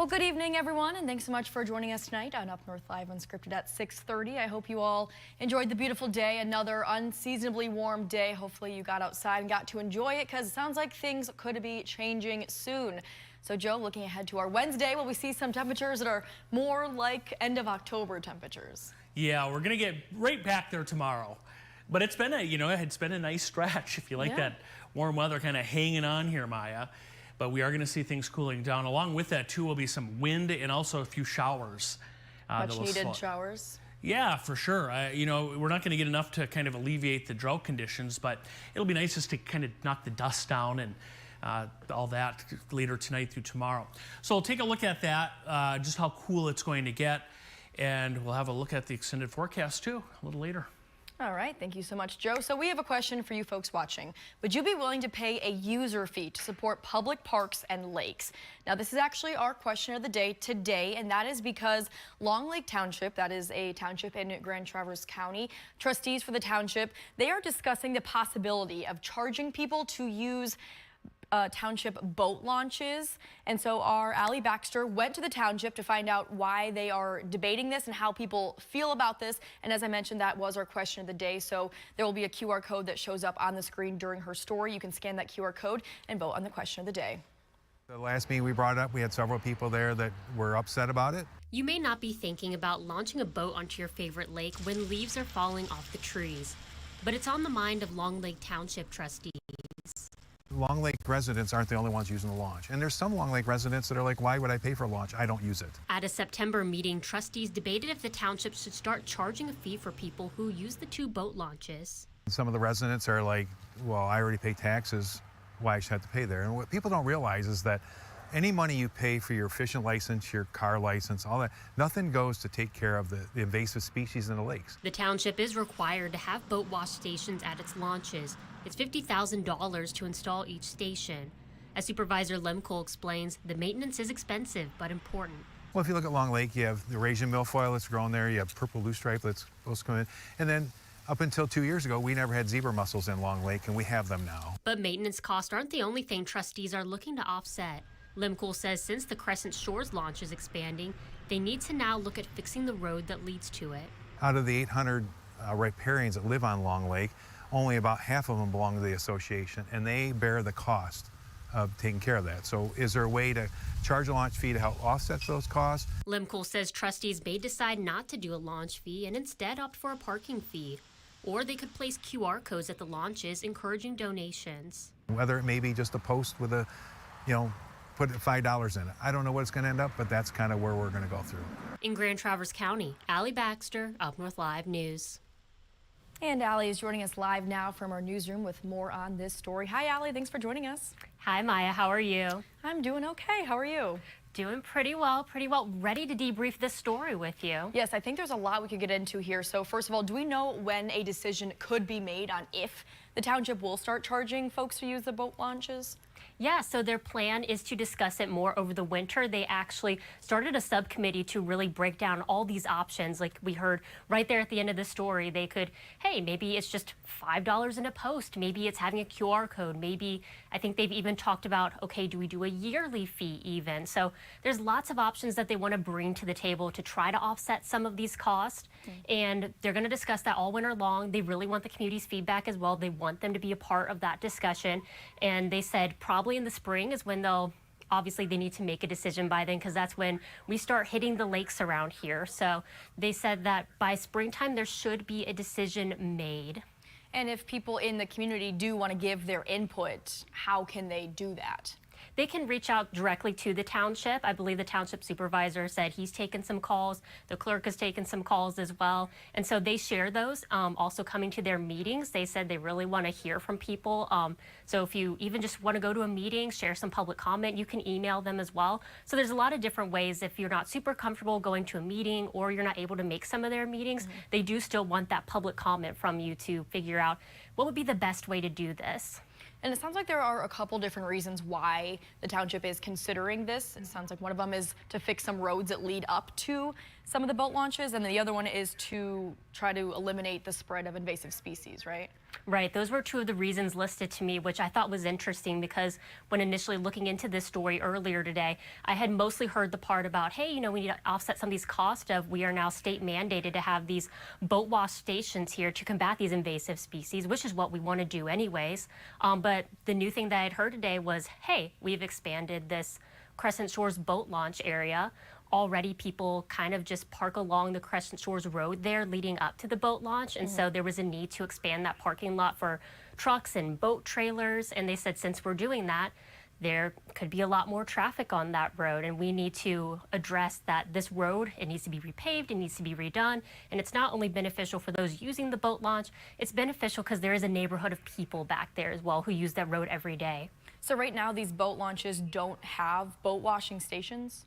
Well, good evening, everyone, and thanks so much for joining us tonight on UpNorthLive Unscripted at 6:30. I hope you all enjoyed the beautiful day, another unseasonably warm day. Hopefully you got outside and got to enjoy it, because it sounds like things could be changing soon. So, Joe, looking ahead to our Wednesday, will we see some temperatures that are more like end of October temperatures? Yeah, we're going to get right back there tomorrow. But it's been it's been a nice stretch, if you like that warm weather kind of hanging on here, Maya. But we are going to see things cooling down. Along with that, too, will be some wind and also a few showers. Much needed showers. Yeah, for sure. We're not going to get enough to kind of alleviate the drought conditions, but it'll be nice just to kind of knock the dust down and all that later tonight through tomorrow. So we'll take a look at that, just how cool it's going to get, and we'll have a look at the extended forecast, too, a little later. All right, thank you so much, Joe. So we have a question for you folks watching. Would you be willing to pay a user fee to support public parks and lakes? Now, this is actually our question of the day today, and that is because Long Lake Township, that is a township in Grand Traverse County, trustees for the township, they are discussing the possibility of charging people to use township boat launches. And so our Allie Baxter went to the township to find out why they are debating this and how people feel about this. And as I mentioned, that was our question of the day. So there will be a QR code that shows up on the screen during her story. You can scan that QR code and vote on the question of the day. The last meeting we brought up, we had several people there that were upset about it. You may not be thinking about launching a boat onto your favorite lake when leaves are falling off the trees, but it's on the mind of Long Lake Township trustees. Long Lake residents aren't the only ones using the launch. And there's some Long Lake residents that are like, why would I pay for a launch? I don't use it. At a September meeting, trustees debated if the township should start charging a fee for people who use the two boat launches. Some of the residents are like, well, I already pay taxes. Why should I have to pay there? And what people don't realize is that any money you pay for your fishing license, your car license, all that, nothing goes to take care of the invasive species in the lakes. The township is required to have boat wash stations at its launches. It's $50,000 to install each station. As Supervisor Lemcole explains, the maintenance is expensive but important. Well, if you look at Long Lake, you have the Eurasian milfoil that's grown there, you have purple loosestrife that's supposed to come in, and then up until 2 years ago, we never had zebra mussels in Long Lake, and we have them now. But maintenance costs aren't the only thing trustees are looking to offset. Lemcole says since the Crescent Shores launch is expanding, they need to now look at fixing the road that leads to it. Out of the 800 riparians that live on Long Lake, only about half of them belong to the association, and they bear the cost of taking care of that. So is there a way to charge a launch fee to help offset those costs? Lemcole says trustees may decide not to do a launch fee and instead opt for a parking fee. Or they could place QR codes at the launches encouraging donations. Whether it may be just a post with a, put $5 in it. I don't know what it's going to end up, but that's kind of where we're going to go through. In Grand Traverse County, Allie Baxter, UpNorthLive News. And Allie is joining us live now from our newsroom with more on this story. Hi, Allie. Thanks for joining us. Hi, Maya. How are you? I'm doing okay. How are you? Doing pretty well. Ready to debrief this story with you. Yes, I think there's a lot we could get into here. So first of all, do we know when a decision could be made on if the township will start charging folks to use the boat launches? Yeah, so their plan is to discuss it more over the winter. They actually started a subcommittee to really break down all these options. Like we heard right there at the end of the story, they could, hey, maybe it's just $5 in a post. Maybe it's having a QR code. Maybe, I think they've even talked about, okay, do we do a yearly fee even? So there's lots of options that they want to bring to the table to try to offset some of these costs. And they're going to discuss that all winter long. They really want the community's feedback as well. They want them to be a part of that discussion. And they said probably in the spring is when obviously they need to make a decision by then, because that's when we start hitting the lakes around here. So they said that by springtime there should be a decision made. And if people in the community do want to give their input, how can they do that? They can reach out directly to the township. I believe the township supervisor said he's taken some calls. The clerk has taken some calls as well. And so they share those. Also coming to their meetings, they said they really want to hear from people. So if you even just want to go to a meeting, share some public comment, you can email them as well. So there's a lot of different ways. If you're not super comfortable going to a meeting or you're not able to make some of their meetings, they do still want that public comment from you to figure out what would be the best way to do this. And it sounds like there are a couple different reasons why the township is considering this. It sounds like one of them is to fix some roads that lead up to some of the boat launches, and the other one is to try to eliminate the spread of invasive species, right? Right, those were two of the reasons listed to me, which I thought was interesting because when initially looking into this story earlier today, I had mostly heard the part about, hey, you know, we need to offset some of these costs of we are now state mandated to have these boat wash stations here to combat these invasive species, which is what we want to do anyways. But the new thing that I'd heard today was, hey, we've expanded this Crescent Shores boat launch area. Already people kind of just park along the Crescent Shores Road there leading up to the boat launch. And so there was a need to expand that parking lot for trucks and boat trailers. And they said, since we're doing that, there could be a lot more traffic on that road. And we need to address that this road, it needs to be repaved, it needs to be redone. And it's not only beneficial for those using the boat launch, it's beneficial because there is a neighborhood of people back there as well who use that road every day. So right now, these boat launches don't have boat washing stations?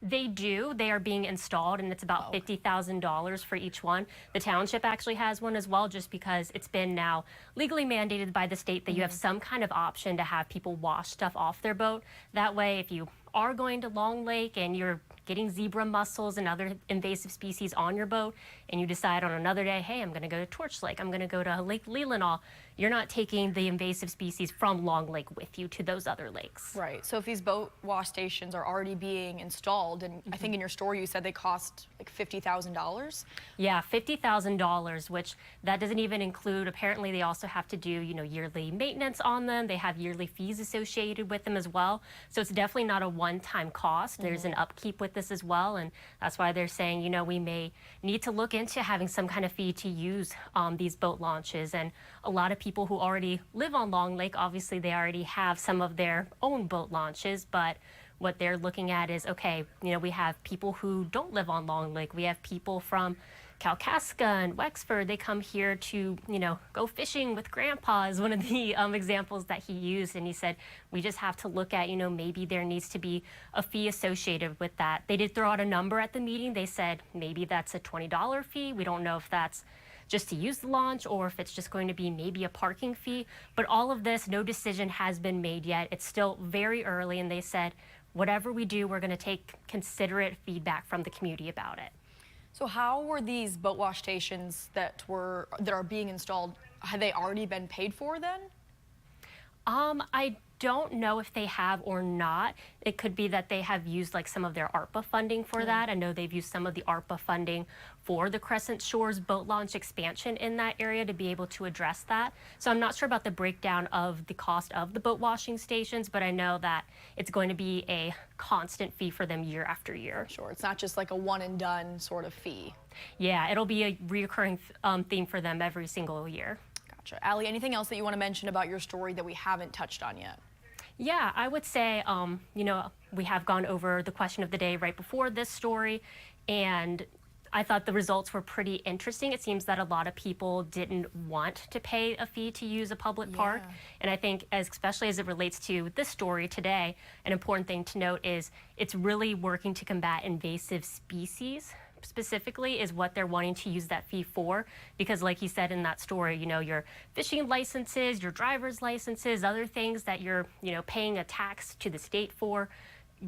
They do. They are being installed, and it's about $50,000 for each one. The township actually has one as well, just because it's been now legally mandated by the state that you have some kind of option to have people wash stuff off their boat. That way, if you are going to Long Lake and you're getting zebra mussels and other invasive species on your boat, and you decide on another day, hey, I'm going to go to Torch Lake, I'm going to go to Lake Leelanau, you're not taking the invasive species from Long Lake with you to those other lakes. Right. So if these boat wash stations are already being installed, and I think in your story you said they cost like $50,000? Yeah, $50,000, which that doesn't even include, apparently they also have to do, you know, yearly maintenance on them. They have yearly fees associated with them as well. So it's definitely not a one-time cost. There's an upkeep with this as well. And that's why they're saying, you know, we may need to look into having some kind of fee to use these boat launches. And a lot of people who already live on Long Lake, obviously they already have some of their own boat launches, but what they're looking at is, okay, you know, we have people who don't live on Long Lake. We have people from Kalkaska and Wexford. They come here to, you know, go fishing with Grandpa is one of the examples that he used. And he said, we just have to look at, you know, maybe there needs to be a fee associated with that. They did throw out a number at the meeting. They said maybe that's a $20 fee. We don't know if that's just to use the launch or if it's just going to be maybe a parking fee. But all of this, no decision has been made yet. It's still very early, and they said, whatever we do, we're going to take considerate feedback from the community about it. So how were these boat wash stations that are being installed, have they already been paid for then? I don't know if they have or not. It could be that they have used like some of their ARPA funding for that. I know they've used some of the ARPA funding for the Crescent Shores boat launch expansion in that area to be able to address that. So I'm not sure about the breakdown of the cost of the boat washing stations, but I know that it's going to be a constant fee for them year after year. Sure, it's not just like a one and done sort of fee. Yeah, it'll be a reoccurring theme for them every single year. Gotcha. Allie, anything else that you want to mention about your story that we haven't touched on yet? Yeah, I would say, you know, we have gone over the question of the day right before this story, and I thought the results were pretty interesting. It seems that a lot of people didn't want to pay a fee to use a public park. And I think, especially as it relates to this story today, an important thing to note is it's really working to combat invasive species. Specifically is what they're wanting to use that fee for, because like you said in that story, you know, your fishing licenses, your driver's licenses, other things that you're, you know, paying a tax to the state for,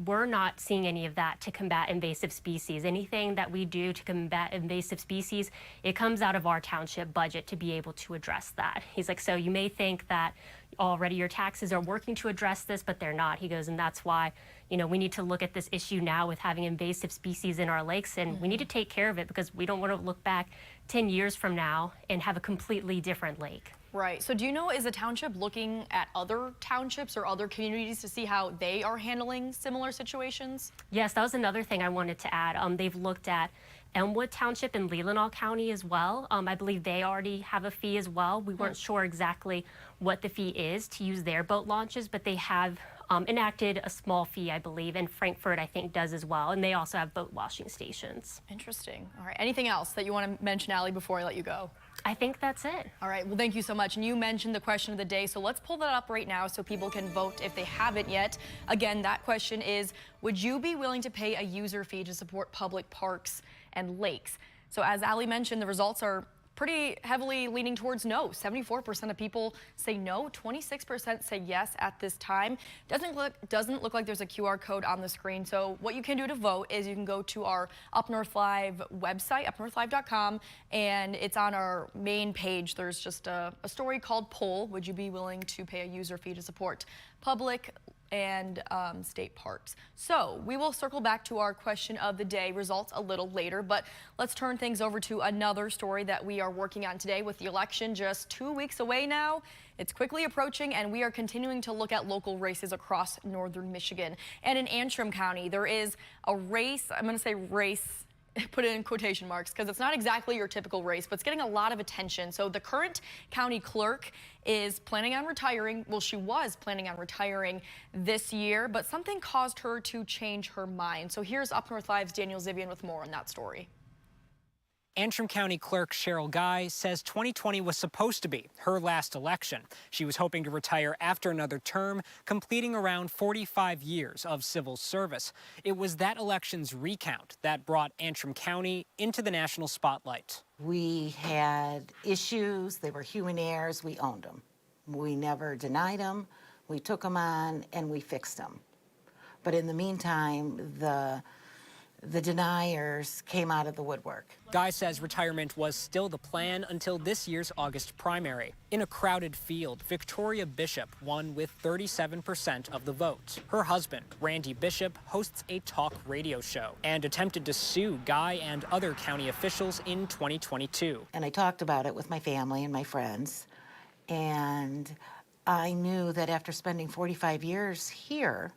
we're not seeing any of that to combat invasive species. Anything that we do to combat invasive species, it comes out of our township budget to be able to address that. He's like, so you may think that already your taxes are working to address this, but they're not. He goes, and that's why, you know, we need to look at this issue now with having invasive species in our lakes, and we need to take care of it because we don't want to look back 10 years from now and have a completely different lake. Right. So do you know, is the township looking at other townships or other communities to see how they are handling similar situations? Yes, that was another thing I wanted to add. They've looked at Elmwood Township in Leelanau County as well. I believe they already have a fee as well. We weren't sure exactly what the fee is to use their boat launches, but they have enacted a small fee, I believe, and Frankfurt, I think, does as well. And they also have boat washing stations. Interesting. All right. Anything else that you want to mention, Allie, before I let you go? I think that's it. All right. Well, thank you so much. And you mentioned the question of the day, so let's pull that up right now so people can vote if they haven't yet. Again, that question is, would you be willing to pay a user fee to support public parks and lakes? So as Allie mentioned, the results are pretty heavily leaning towards no. 74% of people say no, 26% say yes at this time. Doesn't look like there's a QR code on the screen. So what you can do to vote is you can go to our UpNorthLive website, upnorthlive.com, and it's on our main page. There's just a story called Poll. Would you be willing to pay a user fee to support public and state parks? So we will circle back to our question of the day results a little later, but let's turn things over to another story that we are working on today. With the election just 2 weeks away now, it's quickly approaching, and we are continuing to look at local races across northern Michigan. And in Antrim County, there is a race, I'm going to say race, put it in quotation marks because it's not exactly your typical race, but it's getting a lot of attention. So the current county clerk is planning on retiring. Well, she was planning on retiring this year, but something caused her to change her mind. So here's Up North Live's Daniel Zivian with more on that story. Antrim County Clerk Cheryl Guy says 2020 was supposed to be her last election. She was hoping to retire after another term, completing around 45 years of civil service. It was that election's recount that brought Antrim County into the national spotlight. We had issues, they were human errors, we owned them. We never denied them, we took them on and we fixed them. But in the meantime, the deniers came out of the woodwork. Guy says retirement was still the plan until this year's August primary. In a crowded field, Victoria Bishop won with 37% of the vote. Her husband, Randy Bishop, hosts a talk radio show and attempted to sue Guy and other county officials in 2022. And I talked about it with my family and my friends, and I knew that after spending 45 years here,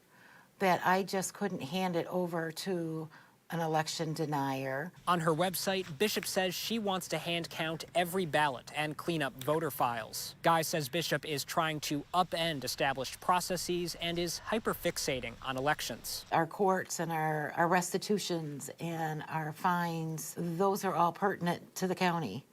that I just couldn't hand it over to an election denier. On her website, Bishop says she wants to hand count every ballot and clean up voter files. Guy says Bishop is trying to upend established processes and is hyperfixating on elections. Our courts and our restitutions and our fines, those are all pertinent to the county.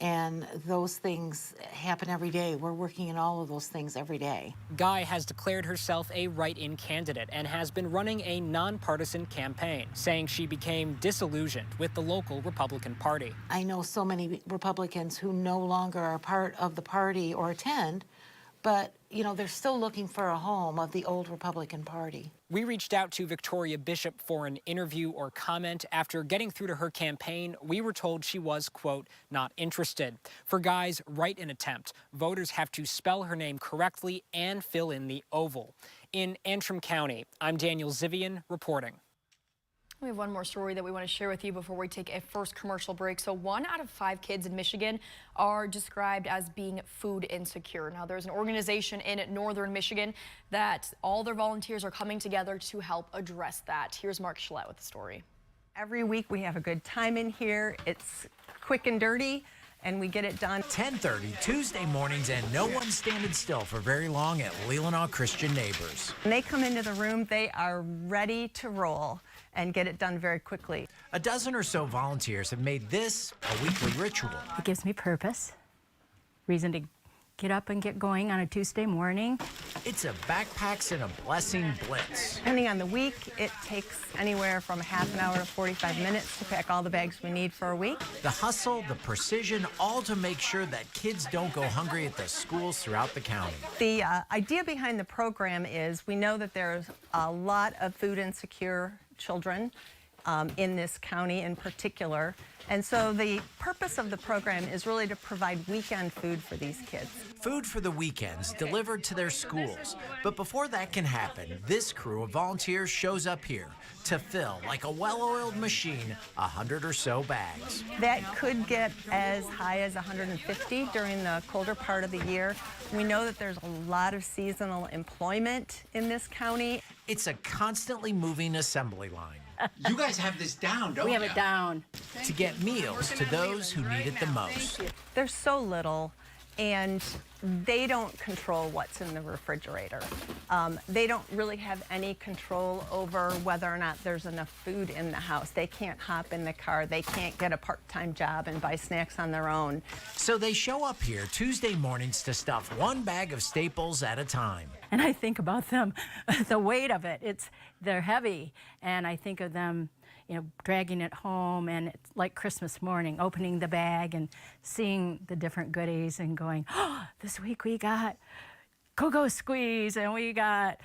And those things happen every day. We're working in all of those things every day. Guy has declared herself a write-in candidate and has been running a nonpartisan campaign, saying she became disillusioned with the local Republican Party. I know so many Republicans who no longer are part of the party or attend, but, you know, they're still looking for a home of the old Republican Party. We reached out to Victoria Bishop for an interview or comment. After getting through to her campaign, we were told she was, quote, not interested. For Guy's write-in attempt, voters have to spell her name correctly and fill in the oval. In Antrim County, I'm Daniel Zivian reporting. We have one more story that we want to share with you before we take a first commercial break. So 1 out of 5 kids in Michigan are described as being food insecure. Now, there's an organization in northern Michigan that all their volunteers are coming together to help address that. Here's Mark Schlett with the story. Every week we have a good time in here. It's quick and dirty, and we get it done. 10:30 Tuesday mornings, and no one's standing still for very long at Leelanau Christian Neighbors. When they come into the room, they are ready to roll and get it done very quickly. A dozen or so volunteers have made this a weekly ritual. It gives me purpose, reason to get up and get going on a Tuesday morning. It's a backpacks and a blessing blitz. Depending on the week, it takes anywhere from half an hour to 45 minutes to pack all the bags we need for a week. The hustle, the precision, all to make sure that kids don't go hungry at the schools throughout the county. The idea behind the program is we know that there's a lot of food insecure children in this county in particular. And so the purpose of the program is really to provide weekend food for these kids. Food for the weekends delivered to their schools. But before that can happen, this crew of volunteers shows up here to fill, like a well-oiled machine, 100 or so bags. That could get as high as 150 during the colder part of the year. We know that there's a lot of seasonal employment in this county. It's a constantly moving assembly line. You guys have this down, don't you? We have it down. To get meals to those who need it the most. There's so little, and they don't control what's in the refrigerator. They don't really have any control over whether or not there's enough food in the house. They can't hop in the car. They can't get a part-time job and buy snacks on their own. So they show up here Tuesday mornings to stuff one bag of staples at a time. And I think about them, the weight of it. They're heavy, and I think of them, dragging it home, and it's like Christmas morning, opening the bag and seeing the different goodies and going, oh, this week we got Go-Go Squeeze and we got,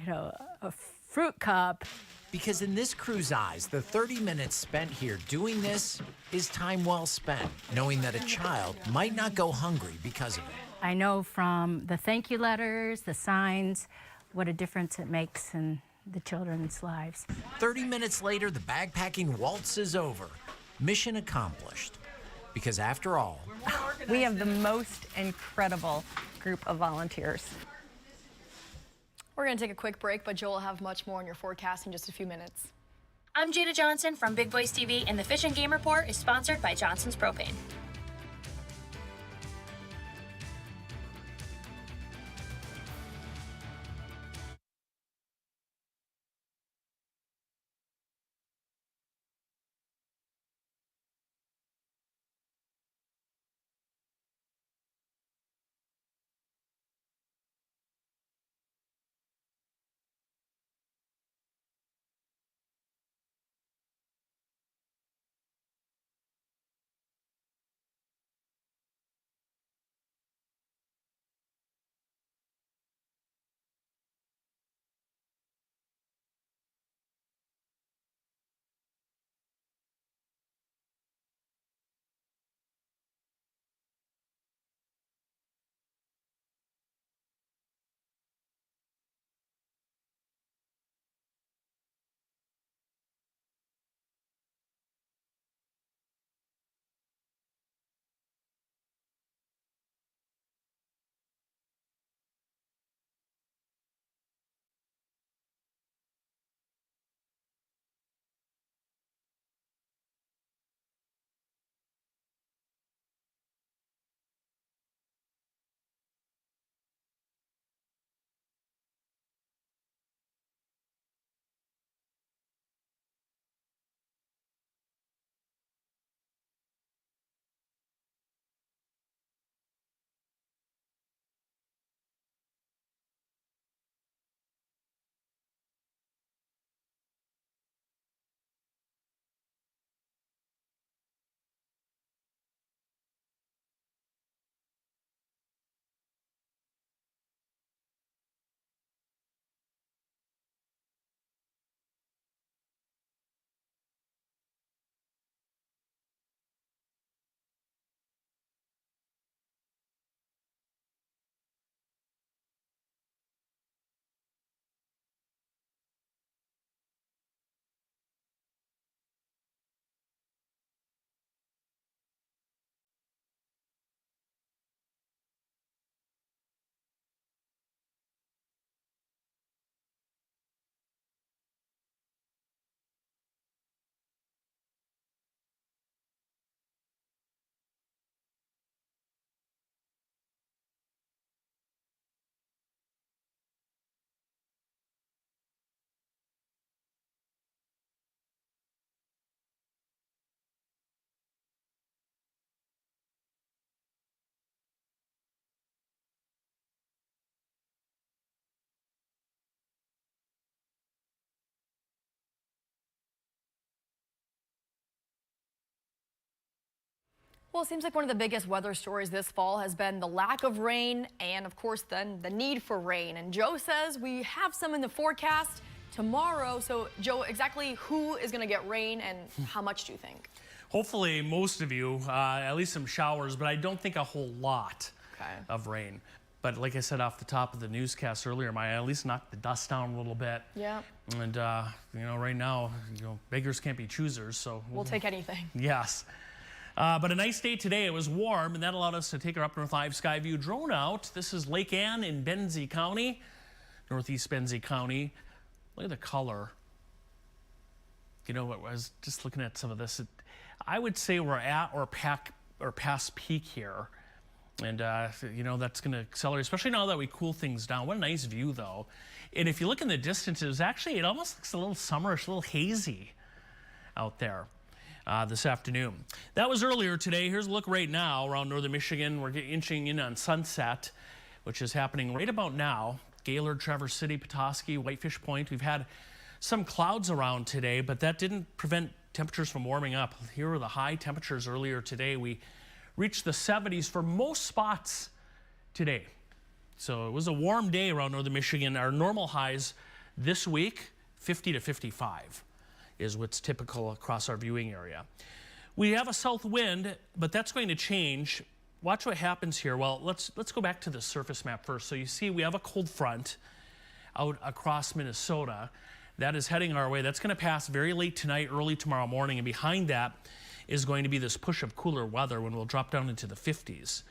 a fruit cup. Because in this crew's eyes, the 30 minutes spent here doing this is time well spent, knowing that a child might not go hungry because of it. I know from the thank you letters, the signs, what a difference it makes in the children's lives. 30 minutes later, the bagpacking waltz is over. Mission accomplished. Because after all, We have the most incredible group of volunteers. We're going to take a quick break, but Joel will have much more on your forecast in just a few minutes. I'm Jada Johnson from Big Boys TV, and the Fish and Game Report is sponsored by Johnson's Propane. Well, it seems like one of the biggest weather stories this fall has been the lack of rain and, of course, then the need for rain. And Joe says we have some in the forecast tomorrow. So, Joe, exactly who is going to get rain and how much do you think? Hopefully most of you, at least some showers, but I don't think a whole lot of rain. But like I said off the top of the newscast earlier, I at least knocked the dust down a little bit. Yeah. And, right now, beggars can't be choosers. So we'll take anything. Yes. But a nice day today. It was warm, and that allowed us to take our UpNorthLive Skyview drone out. This is Lake Ann in Benzie County, northeast Benzie County. Look at the color. I was just looking at some of this. I would say we're at or past peak here. And, that's going to accelerate, especially now that we cool things down. What a nice view, though. And if you look in the distance, it almost looks a little summerish, a little hazy out there. This afternoon. That was earlier today. Here's a look right now around northern Michigan. We're inching in on sunset, which is happening right about now. Gaylord, Traverse City, Petoskey, Whitefish Point. We've had some clouds around today, but that didn't prevent temperatures from warming up. Here were the high temperatures earlier today. We reached the 70s for most spots today. So it was a warm day around northern Michigan. Our normal highs this week, 50 to 55 is what's typical across our viewing area. We have a south wind, but that's going to change. Watch what happens here. Well, let's go back to the surface map first. So you see we have a cold front out across Minnesota that is heading our way. That's going to pass very late tonight, early tomorrow morning, and behind that is going to be this push of cooler weather when we'll drop down into the 50s.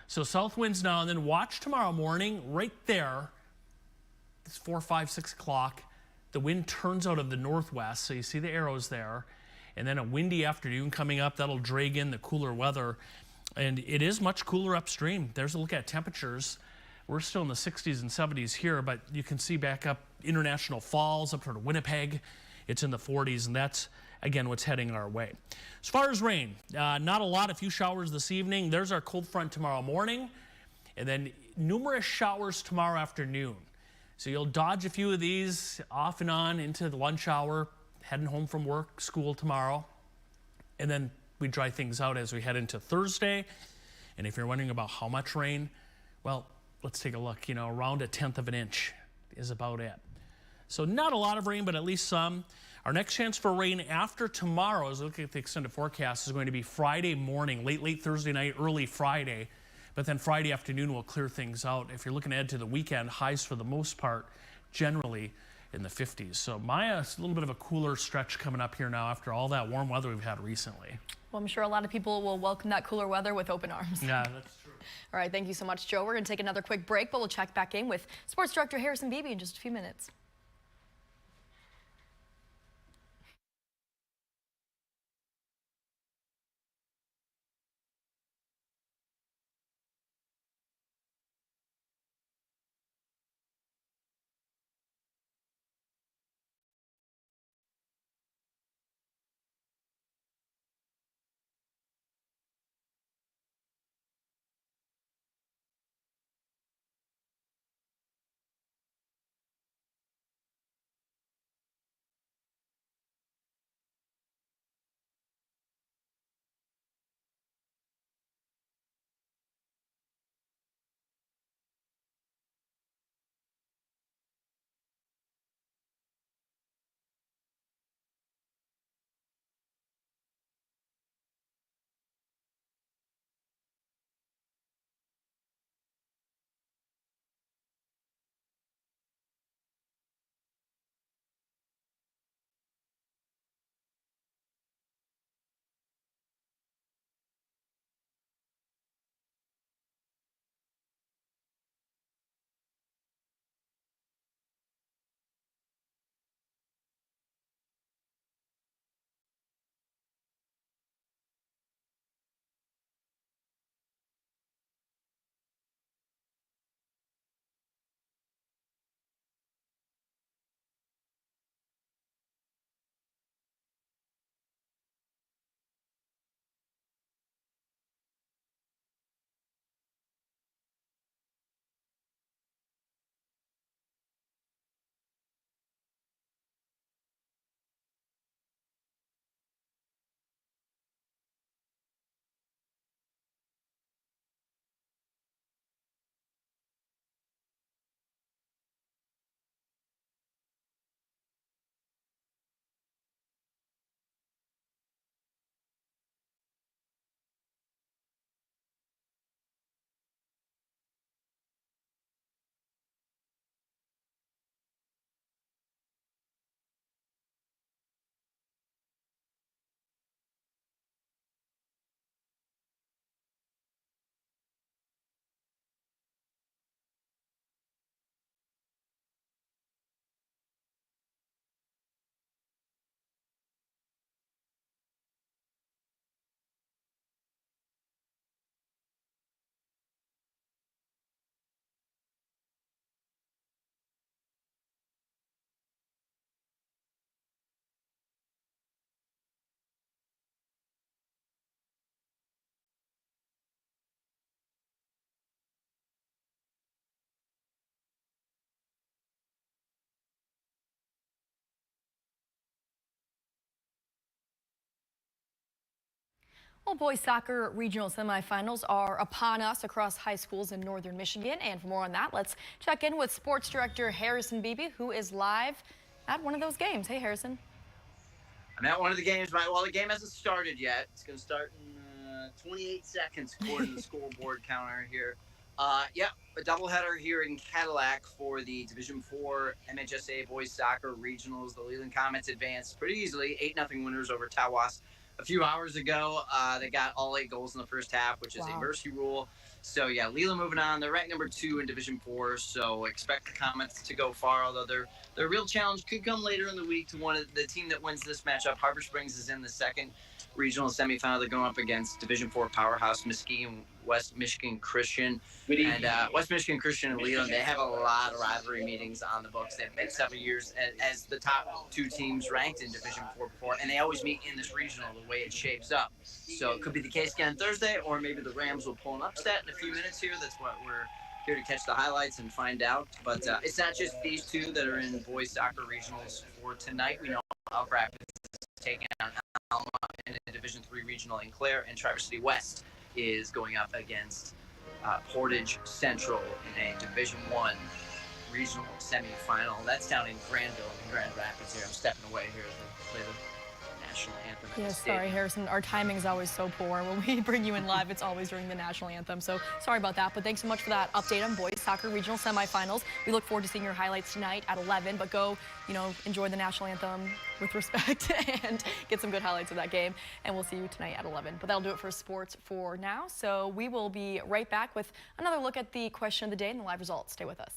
So south winds now, and then watch tomorrow morning right there. It's 4, 5, 6 o'clock. The wind turns out of the northwest, so you see the arrows there. And then a windy afternoon coming up. That'll drag in the cooler weather. And it is much cooler upstream. There's a look at temperatures. We're still in the 60s and 70s here, but you can see back up International Falls, up toward Winnipeg. It's in the 40s, and that's, again, what's heading our way. As far as rain, not a lot, a few showers this evening. There's our cold front tomorrow morning, and then numerous showers tomorrow afternoon. So you'll dodge a few of these off and on into the lunch hour, heading home from work, school tomorrow. And then we dry things out as we head into Thursday. And if you're wondering about how much rain, well, let's take a look. You know, around 1/10 of an inch is about it. So not a lot of rain, but at least some. Our next chance for rain after tomorrow, as we look at the extended forecast, is going to be Friday morning, late Thursday night, early Friday. But then Friday afternoon will clear things out. If you're looking ahead to the weekend, highs for the most part generally in the 50s. So Maya, it's a little bit of a cooler stretch coming up here now after all that warm weather we've had recently. Well, I'm sure a lot of people will welcome that cooler weather with open arms. Yeah, that's true. All right, thank you so much, Joe. We're going to take another quick break, but we'll check back in with Sports Director Harrison Beebe in just a few minutes. Well, boys soccer regional semifinals are upon us across high schools in northern Michigan. And for more on that, let's check in with sports director Harrison Beebe, who is live at one of those games. Hey, Harrison. I'm at one of the games. Well, the game hasn't started yet. It's going to start in 28 seconds, according to the scoreboard counter here. Yeah, a doubleheader here in Cadillac for the Division IV MHSA boys soccer regionals. The Leland Comets advanced pretty easily, 8-0 winners over Tawas. A few hours ago, they got all 8 goals in the first half, which is a mercy rule. So, yeah, Leland moving on. They're ranked number 2 in Division IV, so expect the Comets to go far, although their real challenge could come later in the week to one of the team that wins this matchup. Harbor Springs is in the second regional semifinal. They're going up against Division IV powerhouse Muskegon West Michigan Christian. And West Michigan Christian and Leland, they have a lot of rivalry meetings on the books. They've been several years as the top 2 teams ranked in Division IV before, and they always meet in this regional the way it shapes up. So it could be the case again Thursday, or maybe the Rams will pull an upset in a few minutes here. That's what we're here to catch the highlights and find out. But it's not just these 2 that are in boys soccer regionals for tonight. We know Elk Rapids is taking on Alma in a Division III regional in Clare, and Traverse City West is going up against Portage Central in a Division I regional semifinal. That's down in Granville and Grand Rapids here. I'm stepping away here as they play the national anthem. Yeah, sorry, Harrison. Our timing is always so poor. When we bring you in live, it's always during the national anthem. So sorry about that, but thanks so much for that update on boys soccer regional semifinals. We look forward to seeing your highlights tonight at 11, but go, enjoy the national anthem with respect and get some good highlights of that game. And we'll see you tonight at 11. But that'll do it for sports for now. So we will be right back with another look at the question of the day and the live results. Stay with us.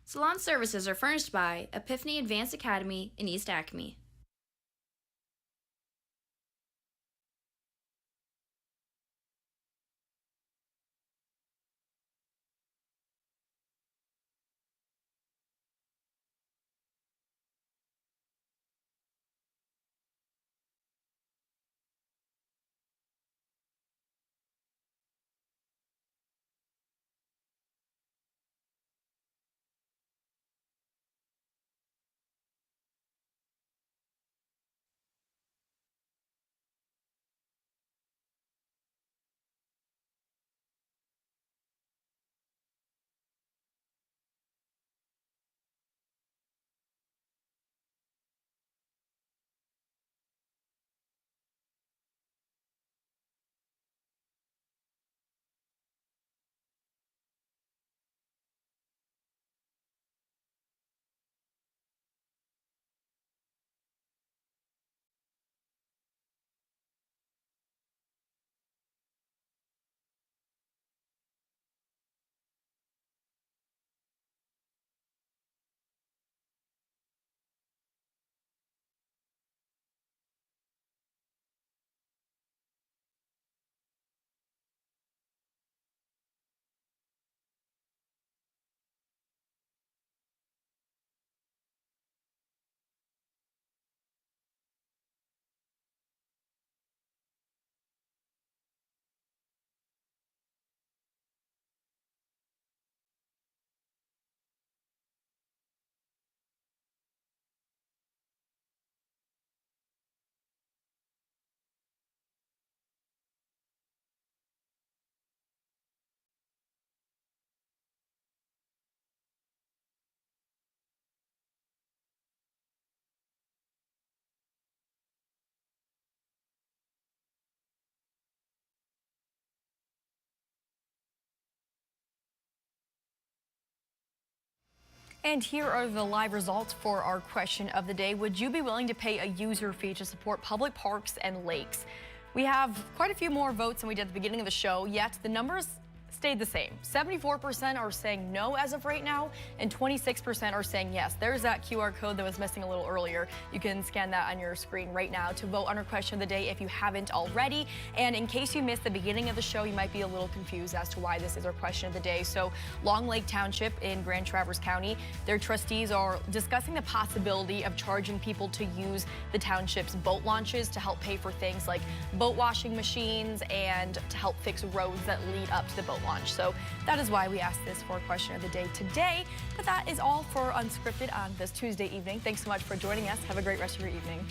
Salon services are furnished by Epiphany Advanced Academy in East Acme. And here are the live results for our question of the day. Would you be willing to pay a user fee to support public parks and lakes? We have quite a few more votes than we did at the beginning of the show, yet the numbers stayed the same. 74% are saying no as of right now, and 26% are saying yes. There's that QR code that was missing a little earlier. You can scan that on your screen right now to vote on our question of the day if you haven't already. And in case you missed the beginning of the show, you might be a little confused as to why this is our question of the day. So Long Lake Township in Grand Traverse County, their trustees are discussing the possibility of charging people to use the township's boat launches to help pay for things like boat washing machines and to help fix roads that lead up to the boat launch. So that is why we asked this for question of the day today. But that is all for Unscripted on this Tuesday evening. Thanks so much for joining us. Have a great rest of your evening.